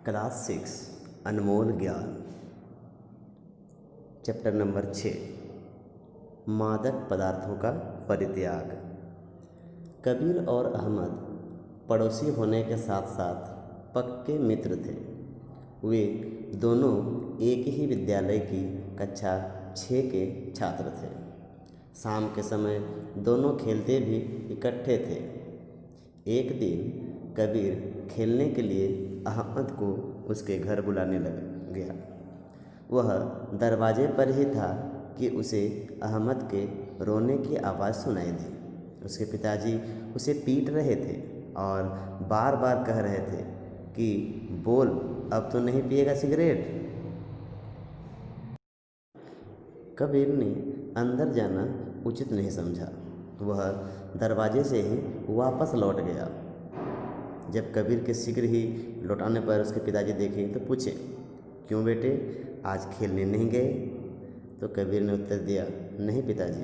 Class 6 अनमोल ज्ञान chapter number 6 मादक पदार्थों का परित्याग। कबीर और अहमद पड़ोसी होने के साथ साथ पक्के मित्र थे। वे दोनों एक ही विद्यालय की कक्षा 6 के छात्र थे। शाम के समय दोनों खेलते भी इकट्ठे थे। एक दिन कबीर खेलने के लिए अहमद को उसके घर बुलाने लग गया। वह दरवाजे पर ही था कि उसे अहमद के रोने की आवाज़ सुनाई दी। उसके पिताजी उसे पीट रहे थे और बार बार कह रहे थे कि बोल, अब तो नहीं पिएगा सिगरेट। कबीर ने अंदर जाना उचित नहीं समझा। वह दरवाजे से ही वापस लौट गया। जब कबीर के शीघ्र ही लौटाने पर उसके पिताजी देखे तो पूछे, क्यों बेटे, आज खेलने नहीं गए? तो कबीर ने उत्तर दिया, नहीं पिताजी।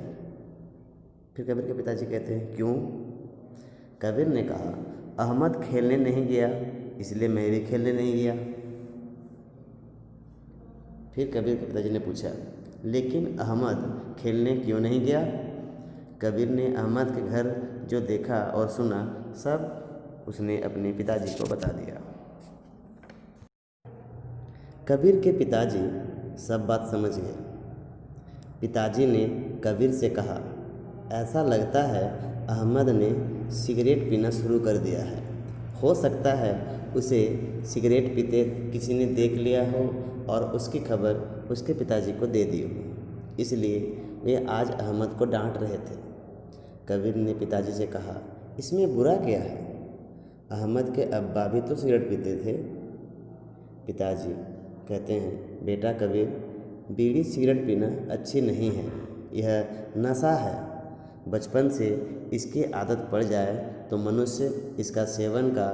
फिर कबीर के पिताजी कहते हैं, क्यों? कबीर ने कहा, अहमद खेलने नहीं गया इसलिए मैं भी खेलने नहीं गया। फिर कबीर के पिताजी ने पूछा, लेकिन अहमद खेलने क्यों नहीं गया? कबीर ने अहमद के घर जो देखा और सुना सब उसने अपने पिताजी को बता दिया। कबीर के पिताजी सब बात समझ गए। पिताजी ने कबीर से कहा, ऐसा लगता है अहमद ने सिगरेट पीना शुरू कर दिया है। हो सकता है उसे सिगरेट पीते किसी ने देख लिया हो और उसकी खबर उसके पिताजी को दे दी हो, इसलिए वे आज अहमद को डांट रहे थे। कबीर ने पिताजी से कहा, इसमें बुरा क्या है? अहमद के अब्बा भी तो सिगरेट पीते थे। पिताजी कहते हैं, बेटा कबीर, बीड़ी सिगरेट पीना अच्छी नहीं है, यह नशा है। बचपन से इसकी आदत पड़ जाए तो मनुष्य इसका सेवन का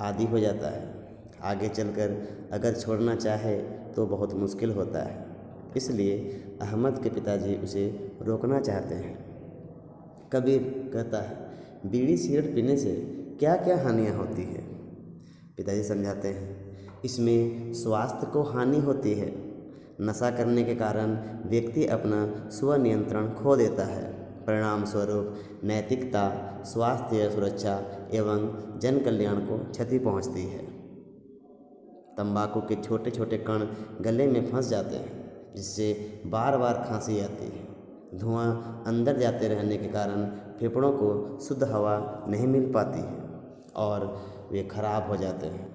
आदी हो जाता है। आगे चलकर अगर छोड़ना चाहे तो बहुत मुश्किल होता है। इसलिए अहमद के पिताजी उसे रोकना चाहते हैं। कबीर कहता है, बीड़ी सिगरेट पीने से क्या क्या हानियाँ होती है? पिताजी समझाते हैं, इसमें स्वास्थ्य को हानि होती है। नशा करने के कारण व्यक्ति अपना स्वनियंत्रण खो देता है। परिणाम स्वरूप नैतिकता, स्वास्थ्य सुरक्षा एवं जन कल्याण को क्षति पहुंचती है। तंबाकू के छोटे छोटे कण गले में फंस जाते हैं, जिससे बार बार खांसी आती है। धुआं अंदर जाते रहने के कारण फेफड़ों को शुद्ध हवा नहीं मिल पाती है और वे खराब हो जाते हैं।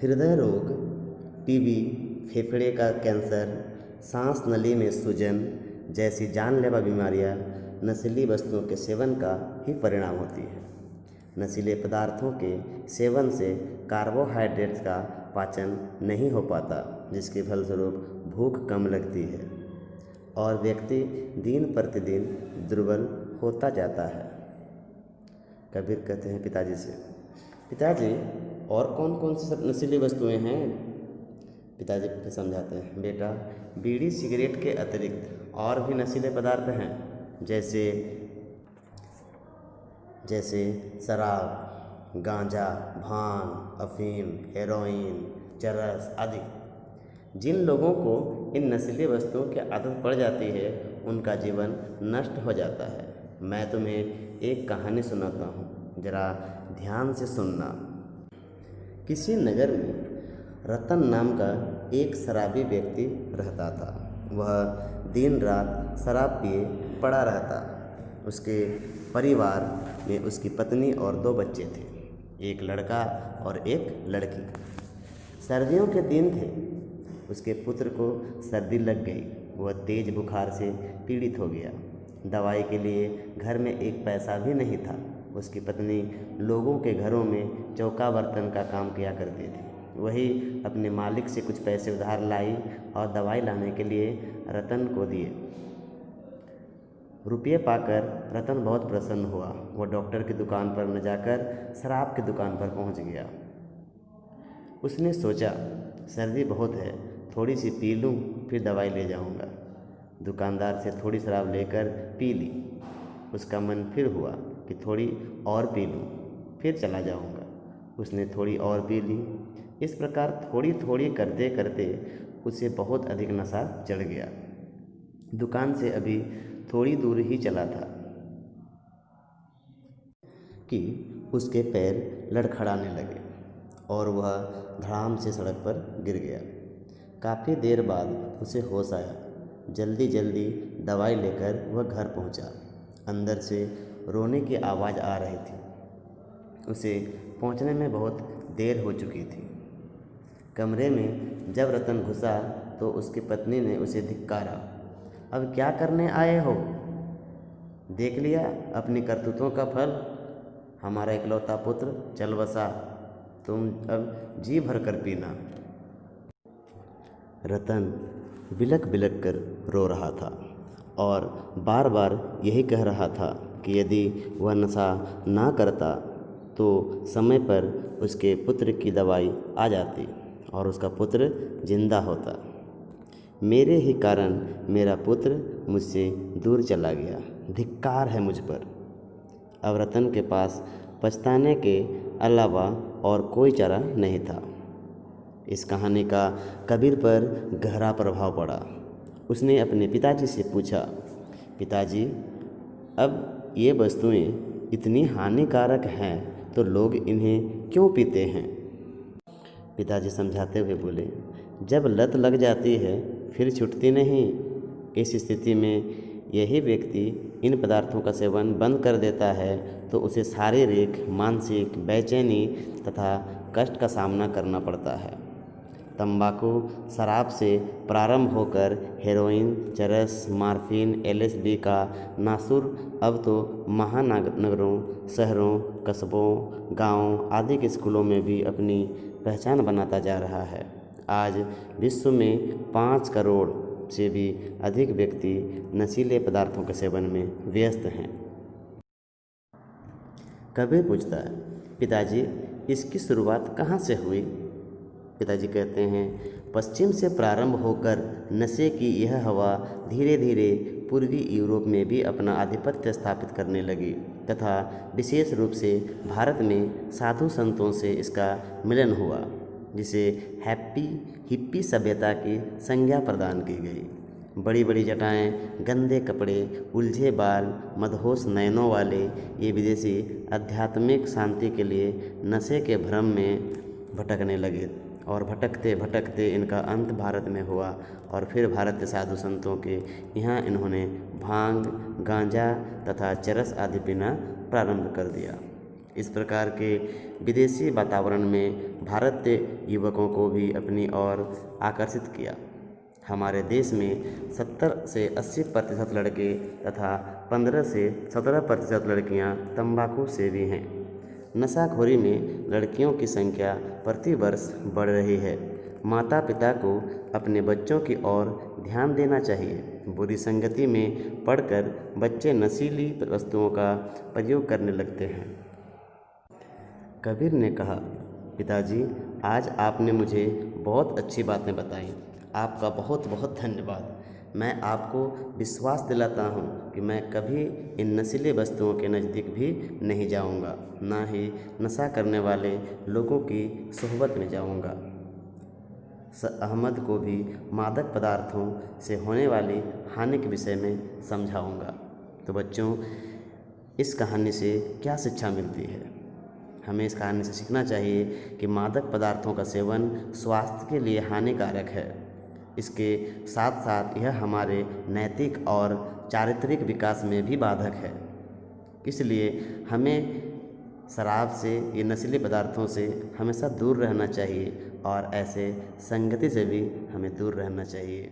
हृदय रोग, टीबी, फेफड़े का कैंसर, सांस नली में सूजन जैसी जानलेवा बीमारियां नशीली वस्तुओं के सेवन का ही परिणाम होती है। नशीले पदार्थों के सेवन से कार्बोहाइड्रेट्स का पाचन नहीं हो पाता, जिसके फलस्वरूप भूख कम लगती है और व्यक्ति दिन प्रतिदिन दुर्बल होता जाता है। कबीर कहते हैं पिताजी से, पिताजी और कौन कौन सी सब नशीली वस्तुएं हैं? पिताजी फिर समझाते हैं, बेटा बीड़ी सिगरेट के अतिरिक्त और भी नशीले पदार्थ हैं, जैसे शराब, गांजा, भांग, अफीम, हेरोइन, चरस आदि। जिन लोगों को इन नशीली वस्तुओं की आदत पड़ जाती है उनका जीवन नष्ट हो जाता है। मैं तुम्हें एक कहानी सुनाता हूँ, जरा ध्यान से सुनना। किसी नगर में रतन नाम का एक शराबी व्यक्ति रहता था। वह दिन रात शराब पिए पड़ा रहता। उसके परिवार में उसकी पत्नी और 2 बच्चे थे, एक लड़का और एक लड़की। सर्दियों के दिन थे। उसके पुत्र को सर्दी लग गई। वह तेज बुखार से पीड़ित हो गया। दवाई के लिए घर में एक पैसा भी नहीं था। उसकी पत्नी लोगों के घरों में चौका बर्तन का काम किया करती थी। वही अपने मालिक से कुछ पैसे उधार लाई और दवाई लाने के लिए रतन को दिए। रुपये पाकर रतन बहुत प्रसन्न हुआ। वह डॉक्टर की दुकान पर न जाकर शराब की दुकान पर पहुंच गया। उसने सोचा, सर्दी बहुत है, थोड़ी सी पी लूँ फिर दवाई ले जाऊंगा। दुकानदार से थोड़ी शराब लेकर पी ली। उसका मन फिर हुआ कि थोड़ी और पी लूँ फिर चला जाऊंगा। उसने थोड़ी और पी ली, इस प्रकार थोड़ी थोड़ी करते करते उसे बहुत अधिक नशा चढ़ गया। दुकान से अभी थोड़ी दूर ही चला था कि उसके पैर लड़खड़ाने लगे और वह धड़ाम से सड़क पर गिर गया। काफ़ी देर बाद उसे होश आया। जल्दी जल्दी दवाई लेकर वह घर पहुंचा। अंदर से रोने की आवाज़ आ रही थी। उसे पहुंचने में बहुत देर हो चुकी थी। कमरे में जब रतन घुसा तो उसकी पत्नी ने उसे धिक्कारा। अब क्या करने आए हो? देख लिया अपनी करतूतों का फल। हमारा इकलौता पुत्र चल बसा, तुम अब जी भर कर पीना। रतन बिलक बिलक कर रो रहा था और बार बार यही कह रहा था कि यदि वह नशा ना करता तो समय पर उसके पुत्र की दवाई आ जाती और उसका पुत्र जिंदा होता। मेरे ही कारण मेरा पुत्र मुझसे दूर चला गया। धिक्कार है मुझ पर। अब रतन के पास पछताने के अलावा और कोई चारा नहीं था। इस कहानी का कबीर पर गहरा प्रभाव पड़ा। उसने अपने पिताजी से पूछा, पिताजी, अब ये वस्तुएं इतनी हानिकारक हैं तो लोग इन्हें क्यों पीते हैं? पिताजी समझाते हुए बोले, जब लत लग जाती है फिर छूटती नहीं। इस स्थिति में यही व्यक्ति इन पदार्थों का सेवन बंद कर देता है तो उसे शारीरिक, मानसिक बेचैनी तथा कष्ट का सामना करना पड़ता है। तंबाकू शराब से प्रारंभ होकर हेरोइन, चरस, मॉर्फिन, LSD का नासुर अब तो महानगरों, शहरों, कस्बों, गांवों आदि के स्कूलों में भी अपनी पहचान बनाता जा रहा है। आज विश्व में 5 करोड़ से भी अधिक व्यक्ति नशीले पदार्थों के सेवन में व्यस्त हैं। कबीर पूछता है, पिताजी, इसकी शुरुआत कहाँ से हुई? पिताजी कहते हैं, पश्चिम से प्रारंभ होकर नशे की यह हवा धीरे धीरे पूर्वी यूरोप में भी अपना आधिपत्य स्थापित करने लगी तथा विशेष रूप से भारत में साधु संतों से इसका मिलन हुआ, जिसे हिप्पी सभ्यता की संज्ञा प्रदान की गई। बड़ी बड़ी जटाएं, गंदे कपड़े, उलझे बाल, मदहोश नयनों वाले ये विदेशी आध्यात्मिक शांति के लिए नशे के भ्रम में भटकने लगे और भटकते भटकते इनका अंत भारत में हुआ और फिर भारत के साधु संतों के यहाँ इन्होंने भांग, गांजा तथा चरस आदि पीना प्रारंभ कर दिया। इस प्रकार के विदेशी वातावरण में भारतीय युवकों को भी अपनी ओर आकर्षित किया। हमारे देश में 70 से 80% लड़के तथा 15 से 17% लड़कियां तंबाकू सेवी हैं। नशाखोरी में लड़कियों की संख्या प्रतिवर्ष बढ़ रही है। माता पिता को अपने बच्चों की ओर ध्यान देना चाहिए। बुरी संगति में पड़कर बच्चे नशीली वस्तुओं का प्रयोग करने लगते हैं। कबीर ने कहा, पिताजी, आज आपने मुझे बहुत अच्छी बातें बताई। आपका बहुत बहुत धन्यवाद। मैं आपको विश्वास दिलाता हूँ कि मैं कभी इन नशीली वस्तुओं के नज़दीक भी नहीं जाऊँगा, ना ही नशा करने वाले लोगों की सोहबत में जाऊँगा। अहमद को भी मादक पदार्थों से होने वाली हानि के विषय में समझाऊँगा। तो बच्चों, इस कहानी से क्या शिक्षा मिलती है? हमें इस कहानी से सीखना चाहिए कि मादक पदार्थों का सेवन स्वास्थ्य के लिए हानिकारक है। इसके साथ साथ यह हमारे नैतिक और चारित्रिक विकास में भी बाधक है। इसलिए हमें शराब से, ये नशीले पदार्थों से हमेशा दूर रहना चाहिए और ऐसे संगति से भी हमें दूर रहना चाहिए।